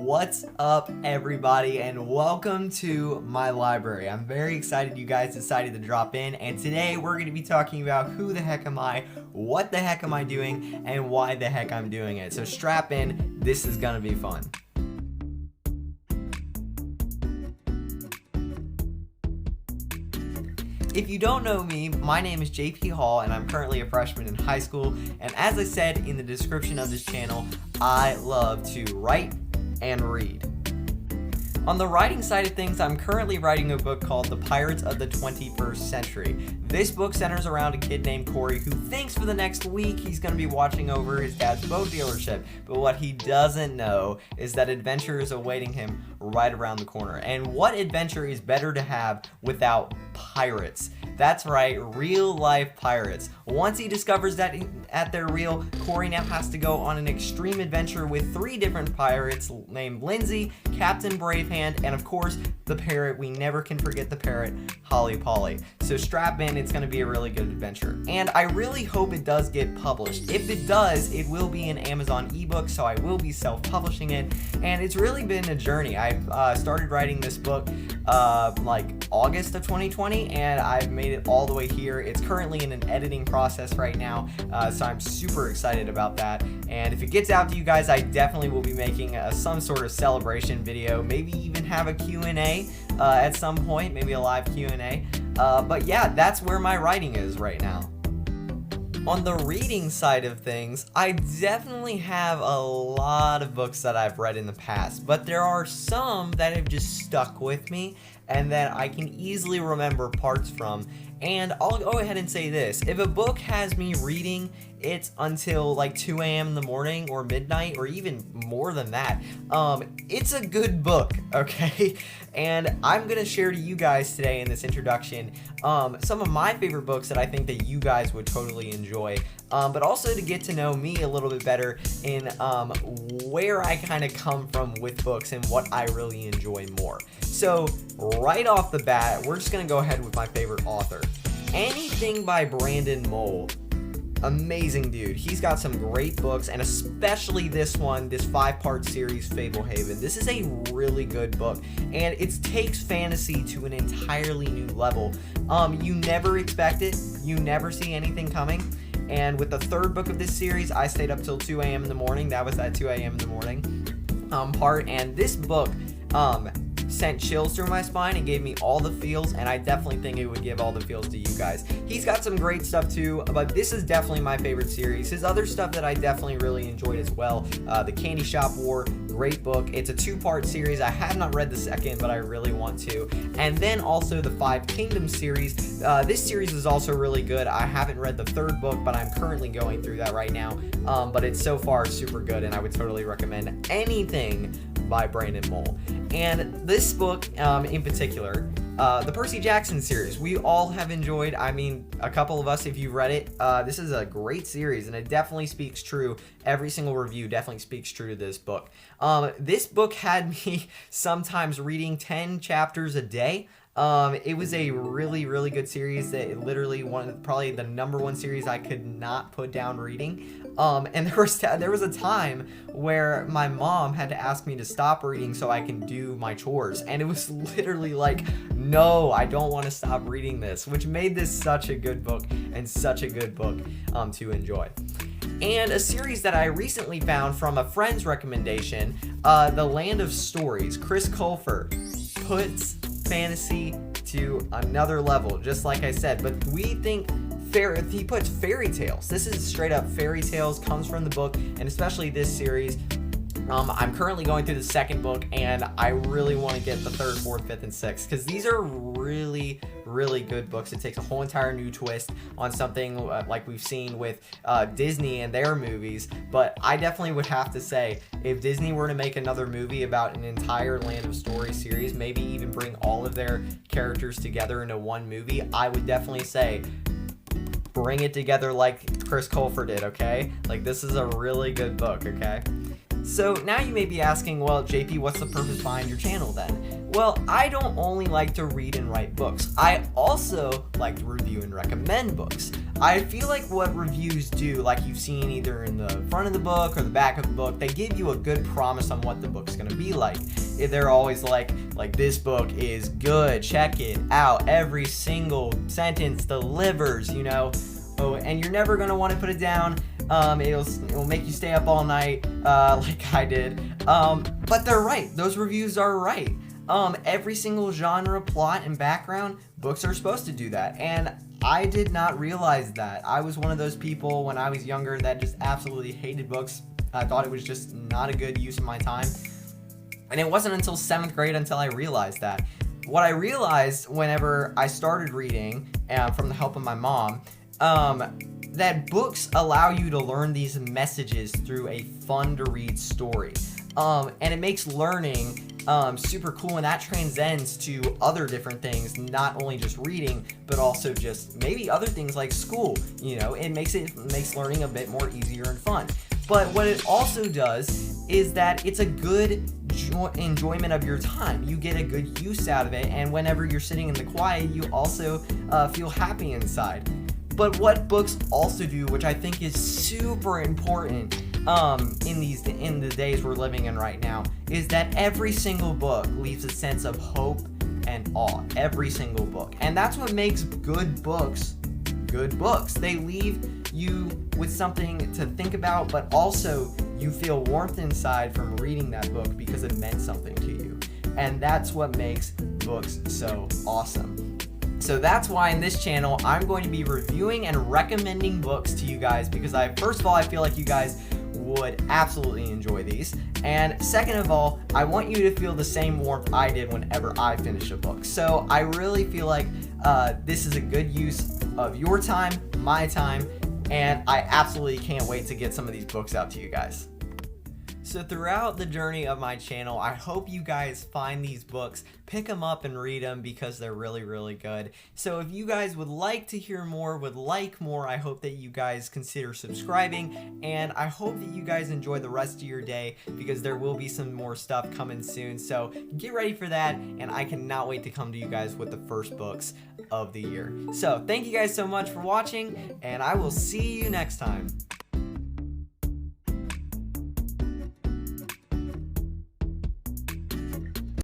What's up, everybody, and welcome to my library. I'm very excited you guys decided to drop in, and today we're going to be talking about who the heck am I, what the heck am I doing, and why the heck I'm doing it. So strap in, this is going to be fun. If you don't know me, my name is JP Hall and I'm currently a freshman in high school, and as I said in the description of this channel, I love to write and read. On the writing side of things, I'm currently writing a book called The Pirates of the 21st Century. This book centers around a kid named Corey who thinks for the next week he's going to be watching over his dad's boat dealership, but what he doesn't know is that adventure is awaiting him right around the corner. And what adventure is better to have without pirates? That's right, real life pirates. Once he discovers that they're real, Corey now has to go on an extreme adventure with 3 different pirates named Lindsay, Captain Bravehand, and of course, the parrot. We never can forget the parrot, Holly Polly. So strap in, it's going to be a really good adventure. And I really hope it does get published. If it does, it will be an Amazon ebook, so I will be self-publishing it. And it's really been a journey. I've started writing this book like August of 2020, and I've made it all the way here. It's currently in an editing process right now, so I'm super excited about that. And if it gets out to you guys, I definitely will be making some sort of celebration video, maybe even have a Q&A at some point, maybe a live Q&A. But yeah, that's where my writing is right now. On the reading side of things, I definitely have a lot of books that I've read in the past, but there are some that have just stuck with me and that I can easily remember parts from. And I'll go ahead and say this: if a book has me reading it until like 2 a.m. in the morning or midnight or even more than that, it's a good book, okay? And I'm gonna share to you guys today in this introduction some of my favorite books that I think that you guys would totally enjoy, but also to get to know me a little bit better in where I kind of come from with books and what I really enjoy more. So right off the bat, we're just gonna go ahead with my favorite author. Anything by Brandon Mull. Amazing dude. He's got some great books, and especially this one, this 5-part series, Fablehaven. This is a really good book, and it takes fantasy to an entirely new level. You never expect it. You never see anything coming. And with the 3rd book of this series, I stayed up till 2 a.m. in the morning. That was that 2 a.m. in the morning part. And this book sent chills through my spine and gave me all the feels, and I definitely think it would give all the feels to you guys. He's got some great stuff too, but this is definitely my favorite series. His other stuff that I definitely really enjoyed as well, The Candy Shop War, great book. It's a 2-part series. I have not read the 2nd, but I really want to. And then also the 5 Kingdoms series. This series is also really good. I haven't read the 3rd book, but I'm currently going through that right now. But it's so far super good, and I would totally recommend anything by Brandon Mull. And this book in particular, the Percy Jackson series, we all have enjoyed. I mean, a couple of us, if you've read it, this is a great series, and it definitely speaks true. Every single review definitely speaks true to this book. This book had me sometimes reading 10 chapters a day. It was a really, really good series. That literally probably the #1 series I could not put down reading. And there was a time where my mom had to ask me to stop reading so I can do my chores, and it was literally like, no, I don't want to stop reading this, which made this such a good book and such a good book to enjoy. And a series that I recently found from a friend's recommendation, The Land of Stories. Chris Colfer puts fantasy to another level, just like I said, but we think he puts fairy tales. This is straight up fairy tales, comes from the book, and especially this series. I'm currently going through the 2nd book, and I really want to get the 3rd, 4th, 5th, and 6th, because these are really, really good books. It takes a whole entire new twist on something like we've seen with Disney and their movies. But I definitely would have to say, if Disney were to make another movie about an entire Land of Stories series, maybe even bring all of their characters together into one movie, I would definitely say, bring it together like Chris Colfer did, okay? Like, this is a really good book, okay? So now you may be asking, well, JP, what's the purpose behind your channel then? Well, I don't only like to read and write books. I also like to review and recommend books. I feel like what reviews do, like you've seen either in the front of the book or the back of the book, they give you a good promise on what the book's gonna be like. They're always like this book is good, check it out, every single sentence delivers, you know. Oh, and you're never gonna want to put it down. It'll make you stay up all night, like I did. But they're right. Those reviews are right. Every single genre, plot, and background, books are supposed to do that. And I did not realize that. I was one of those people when I was younger that just absolutely hated books. I thought it was just not a good use of my time. And it wasn't until 7th grade until I realized that. What I realized whenever I started reading, from the help of my mom, that books allow you to learn these messages through a fun to read story. And it makes learning super cool, and that transcends to other different things, not only just reading, but also just maybe other things like school. You know, it makes learning a bit more easier and fun. But what it also does is that it's a good enjoyment of your time. You get a good use out of it, and whenever you're sitting in the quiet, you also feel happy inside. But what books also do, which I think is super important in the days we're living in right now, is that every single book leaves a sense of hope and awe. Every single book. And that's what makes good books good books. They leave you with something to think about, but also you feel warmth inside from reading that book because it meant something to you. And that's what makes books so awesome. So that's why in this channel, I'm going to be reviewing and recommending books to you guys because first of all, I feel like you guys would absolutely enjoy these. And second of all, I want you to feel the same warmth I did whenever I finish a book. So I really feel like this is a good use of your time, my time, and I absolutely can't wait to get some of these books out to you guys. So throughout the journey of my channel, I hope you guys find these books, pick them up and read them because they're really, really good. So if you guys would like to hear more, would like more, I hope that you guys consider subscribing, and I hope that you guys enjoy the rest of your day because there will be some more stuff coming soon. So get ready for that, and I cannot wait to come to you guys with the first books of the year. So thank you guys so much for watching, and I will see you next time.